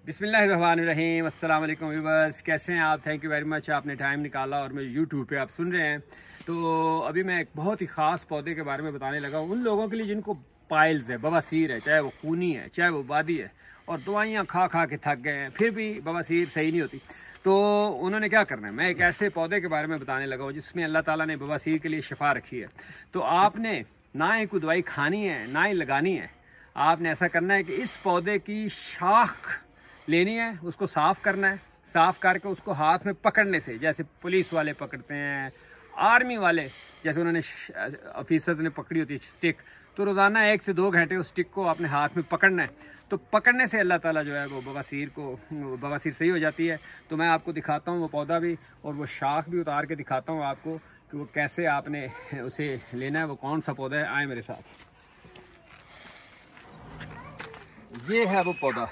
बिस्मिल्लाहिर्रहमानिर्रहीम। अस्सलाम वालेकुम व्यूअर्स, कैसे हैं आप? थैंक यू वेरी मच, आपने टाइम निकाला और मैं यूट्यूब पे आप सुन रहे हैं। तो अभी मैं एक बहुत ही ख़ास पौधे के बारे में बताने लगा हूँ उन लोगों के लिए जिनको पाइल्स है, बवासीर है, चाहे वो खूनी है, चाहे वो बादी है, और दवाइयाँ खा खा के थक गए हैं, फिर भी बवासीर सही नहीं होती। तो उन्होंने क्या करना है, मैं एक ऐसे पौधे के बारे में बताने लगा हूँ जिसमें अल्लाह ताला ने बवासीर के लिए शिफा रखी है। तो आपने ना ही कोई दवाई खानी है, ना ही लगानी है। आपने ऐसा करना है कि इस पौधे की शाख लेनी है, उसको साफ करना है। साफ करके उसको हाथ में पकड़ने से, जैसे पुलिस वाले पकड़ते हैं, आर्मी वाले, जैसे उन्होंने ऑफिसर्स ने पकड़ी होती है स्टिक, तो रोज़ाना 1 से 2 घंटे उस स्टिक को अपने हाथ में पकड़ना है। तो पकड़ने से अल्लाह ताला जो है वो बवासीर सही हो जाती है। तो मैं आपको दिखाता हूँ वो पौधा भी और वो शाख भी उतार के दिखाता हूँ आपको कि वो कैसे आपने उसे लेना है, वो कौन सा पौधा है। आए मेरे साथ, ये है वो पौधा,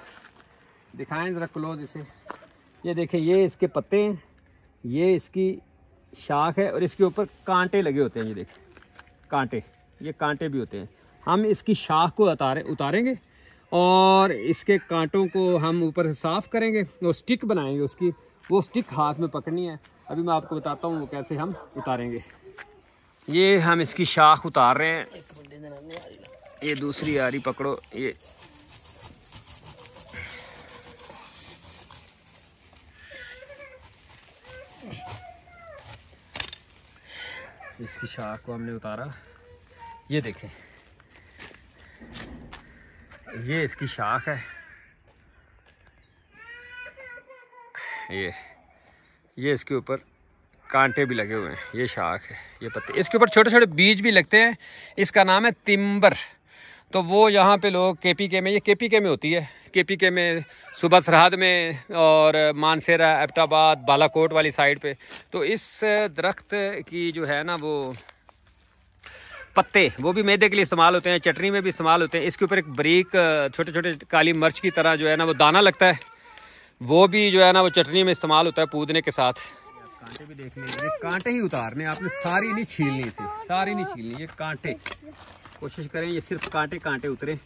दिखाएं ज़रा क्लोज इसे। ये देखें, ये इसके पत्ते हैं, ये इसकी शाख है और इसके ऊपर कांटे लगे होते हैं। ये देखें कांटे, ये कांटे भी होते हैं। हम इसकी शाख को उतारेंगे और इसके कांटों को हम ऊपर से साफ़ करेंगे, वो स्टिक बनाएंगे उसकी। वो स्टिक हाथ में पकड़नी है। अभी मैं आपको बताता हूँ वो कैसे हम उतारेंगे। ये हम इसकी शाख उतार रहे हैं। ये दूसरी आरी पकड़ो, ये इसकी शाख को हमने उतारा। ये देखें, ये इसकी शाख है। ये इसके ऊपर कांटे भी लगे हुए हैं। ये शाख है, ये पत्ते, इसके ऊपर छोटे छोटे बीज भी लगते हैं। इसका नाम है तिम्बर। तो वो यहाँ पे लोग केपीके में, ये केपीके में होती है, केपीके में, सूबा सरहद में, और मानसेरा, एबटाबाद, बालाकोट वाली साइड पे। तो इस दरख्त की जो है ना वो पत्ते, वो भी मैदे के लिए इस्तेमाल होते हैं, चटनी में भी इस्तेमाल होते हैं। इसके ऊपर एक बारीक छोटे छोटे काली मिर्च की तरह जो है ना वो दाना लगता है, वो भी जो है ना वो चटनी में इस्तेमाल होता है पूदने के साथ। कांटे भी देख लीजिए, कांटे ही उतारने आपने, सारी नहीं छीलनी इसे, सारी नहीं छीलनी। ये कांटे, कोशिश करें ये सिर्फ कांटे कांटे उतरे,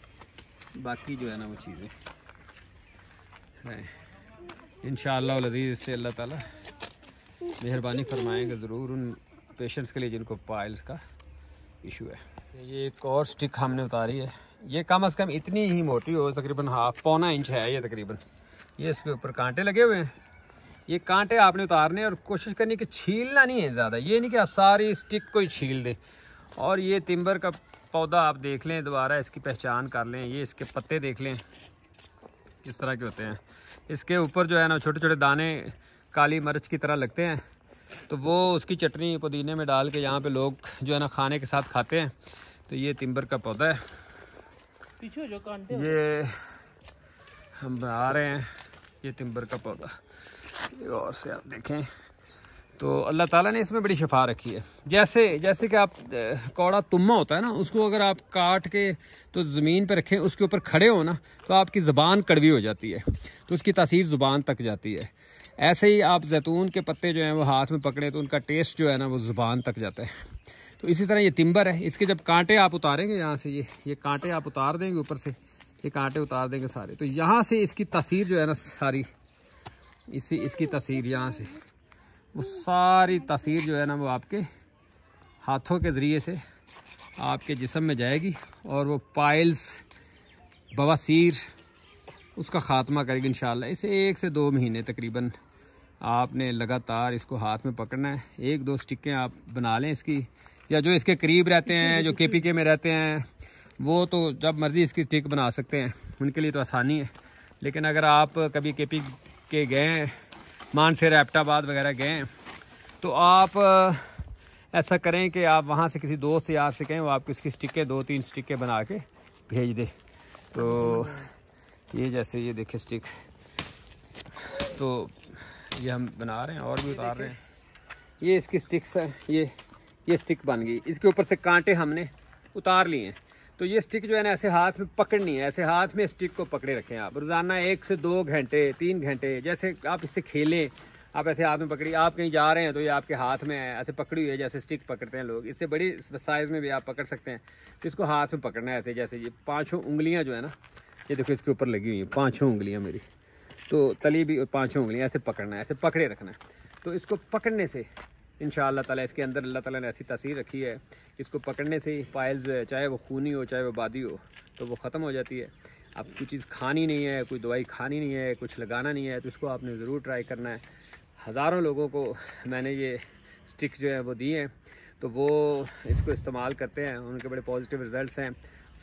बाकी जो है ना वो चीज़ें हैं। इंशाअल्लाह लज़ीज़ इससे अल्लाह ताला मेहरबानी फरमाएंगे ज़रूर उन पेशेंट्स के लिए जिनको पाइल्स का इशू है। ये एक और स्टिक हमने उतारी है। ये कम से कम इतनी ही मोटी हो, तकरीबन पौना इंच है ये तकरीबन। ये इसके ऊपर कांटे लगे हुए हैं। ये कांटे आपने उतारने और कोशिश करनी कि छीलना नहीं है ज़्यादा। ये नहीं कि आप सारी स्टिक को ही छील दें। और ये तिम्बर का पौधा आप देख लें, दोबारा इसकी पहचान कर लें। ये इसके पत्ते देख लें किस तरह के होते हैं। इसके ऊपर जो है ना छोटे छोटे दाने काली मिर्च की तरह लगते हैं। तो वो उसकी चटनी पुदीने में डाल के यहाँ पे लोग जो है ना खाने के साथ खाते हैं। तो ये तिम्बर का पौधा है, पीछे जो कांटे ये हम बना रहे हैं। ये तिम्बर का पौधा और से आप देखें तो अल्लाह ताला ने इसमें बड़ी शिफा रखी है। जैसे कि आप कौड़ा तुम्मा होता है ना, उसको अगर आप काट के तो ज़मीन पे रखें, उसके ऊपर खड़े हो ना, तो आपकी ज़ुबान कड़वी हो जाती है, तो उसकी तासीर ज़ुबान तक जाती है। ऐसे ही आप जैतून के पत्ते जो हैं वो हाथ में पकड़े तो उनका टेस्ट जो है ना वो ज़ुबान तक जाता है। तो इसी तरह ये तिम्बर है। इसके जब कांटे आप उतारेंगे यहाँ से, ये कांटे आप उतार देंगे ऊपर से, ये कांटे उतार देंगे सारे, तो यहाँ से इसकी तासीर जो है ना सारी, इसकी तासीर यहाँ से, वो सारी तासीर जो है ना वो आपके हाथों के ज़रिए से आपके जिस्म में जाएगी और वो पाइल्स, बवासीर, उसका ख़ात्मा करेगी इंशाअल्लाह। इसे 1 से 2 महीने तकरीबन आपने लगातार इसको हाथ में पकड़ना है। 1-2 स्टिकें आप बना लें इसकी, या जो इसके करीब रहते हैं, जो केपीके में रहते हैं, वो तो जब मर्ज़ी इसकी स्टिक बना सकते हैं, उनके लिए तो आसानी है। लेकिन अगर आप कभी केपीके गए, मानसेरा, एबटाबाद वगैरह गए, तो आप ऐसा करें कि आप वहाँ से किसी दोस्त यार से कहें वो आपको इसकी स्टिकें 2-3 स्टिकें बना के भेज दे। तो ये जैसे ये देखें स्टिक, तो ये हम बना रहे हैं और भी उतार रहे हैं। ये इसकी स्टिक्स है, ये स्टिक बन गई। इसके ऊपर से कांटे हमने उतार लिए हैं। तो ये स्टिक जो है ना ऐसे हाथ में पकड़नी है, ऐसे हाथ में स्टिक को पकड़े रखें आप रोज़ाना 1 से 2 घंटे 3 घंटे। जैसे आप इससे खेलें, आप ऐसे हाथ में पकड़ी, आप कहीं जा रहे हैं तो ये आपके हाथ में ऐसे पकड़ी हुई है, जैसे स्टिक पकड़ते हैं लोग। इससे बड़ी साइज़ में भी आप पकड़ सकते हैं। तो इसको हाथ में पकड़ना है ऐसे, जैसे ये 5 उंगलियां जो है ना, ये देखो इसके ऊपर लगी हुई हैं 5 उंगलियां मेरी। तो तली भी 5 उंगलियां ऐसे पकड़ना है, ऐसे पकड़े रखना है। तो इसको पकड़ने से इंशाअल्लाह ताला इसके अंदर अल्लाह ताला ने ऐसी तासीर रखी है, इसको पकड़ने से ही पाइल्स जो है, चाहे वो खूनी हो चाहे वो बादी हो, तो वो ख़त्म हो जाती है। अब कोई चीज़ खानी नहीं है, कोई दवाई खानी नहीं है, कुछ लगाना नहीं है, तो इसको आपने ज़रूर ट्राई करना है। हज़ारों लोगों को मैंने ये स्टिक्स जो है वो दिए हैं, तो वो इसको इस्तेमाल करते हैं, उनके बड़े पॉजिटिव रिज़ल्ट्स हैं।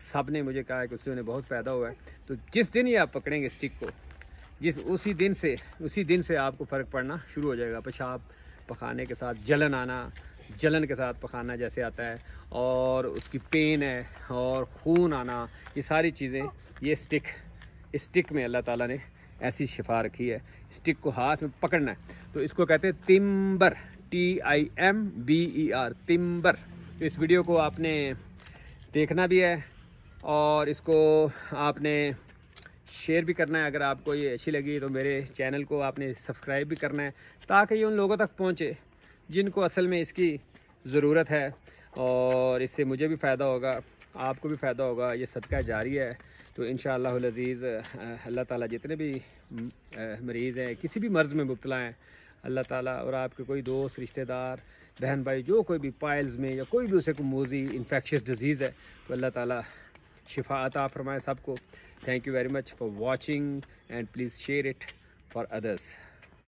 सब ने मुझे कहा है कि उससे उन्हें बहुत फ़ायदा हुआ है। तो जिस दिन ये आप पकड़ेंगे स्टिक को, उसी दिन से आपको फ़र्क पड़ना शुरू हो जाएगा। पेशाब पखाने के साथ जलन आना, जलन के साथ पखाना जैसे आता है, और उसकी पेन है और खून आना, ये सारी चीज़ें ये स्टिक में अल्लाह ताला ने ऐसी शिफा रखी है। स्टिक को हाथ में पकड़ना है, तो इसको कहते हैं तिम्बर, TIMBER, तिम्बर। तो इस वीडियो को आपने देखना भी है और इसको आपने शेयर भी करना है। अगर आपको ये अच्छी लगी तो मेरे चैनल को आपने सब्सक्राइब भी करना है, ताकि ये उन लोगों तक पहुँचे जिनको असल में इसकी ज़रूरत है, और इससे मुझे भी फ़ायदा होगा, आपको भी फ़ायदा होगा। ये सदका जारी है। तो इंशाअल्लाहुल अज़ीज़ अल्लाह ताला जितने भी मरीज़ हैं, किसी भी मर्ज़ में मुब्तला हैं, अल्लाह ताला, और आपके कोई दोस्त, रिश्तेदार, बहन भाई, जो कोई भी पाइल्स में या कोई भी उसे को मोज़ी इन्फेक्शियस डिजीज़ है, तो अल्लाह ताला शिफा अता फरमाए सबको। Thank you very much for watching, and please share it for others.